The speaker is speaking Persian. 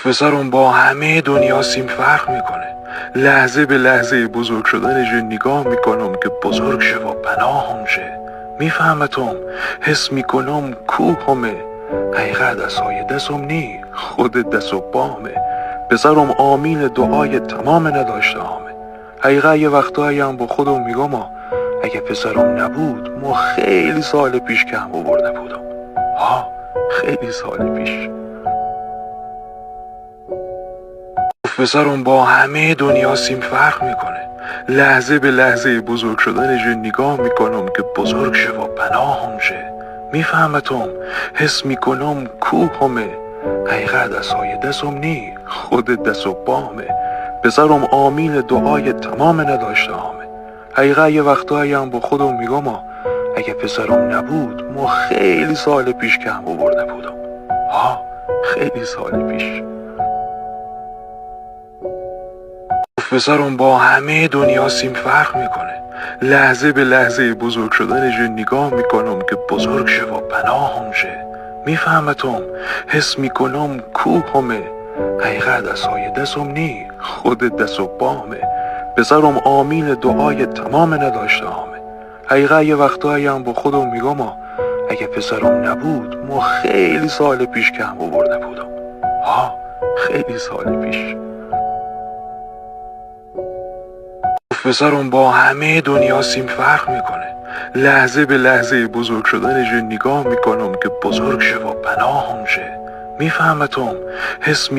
پسرم با همه دنیا سیم فرق میکنه. لحظه به لحظه بزرگ شدن نگاه میکنم که بزرگ شه و پناهم شه. میفهمتم، حس میکنم کوهمه. حقیقت دستای دستم نی، خود دست و بامه. پسرم آمین دعای تمام نداشته همه. حقیقت یه وقتایی هم با خودم میگم اگه پسرم نبود ما خیلی سال پیش کم آورده بودم. خیلی سال پیش. پسرم با همه دنیا سیم فرق میکنه. لحظه به لحظه بزرگ شدن نگاه میکنم که بزرگ شه و پناهم شه. میفهمتم، حس میکنم کوهمه. حقیقت دستای دستم نی، خود دست و بامه. پسرم آمین دعای تمام نداشته همه. حقیقت یه وقتایی هم با خودم میگم اگه پسرم نبود ما خیلی سال پیش کم آورده بودم. خیلی سال پیش. پسرم با همه دنیا سیم فرق میکنه. لحظه به لحظه بزرگ شدن نگاه میکنم که بزرگ شه و پناهم شه. میفهمتم، حس میکنم کوهمه. حقیقت دستای دستم نی، خود دست و بامه. پسرم آمین دعای تمام نداشته همه. حقیقت یه وقتایی هم با خودم میگم اگه پسرم نبود ما خیلی سال پیش کم آورده بودم. خیلی سال پیش. پسرم با همه دنیا سیم فرق میکنه. لحظه به لحظه بزرگ شدن نگاه میکنم که بزرگ شه و پناهم شه. میفهمتم، حس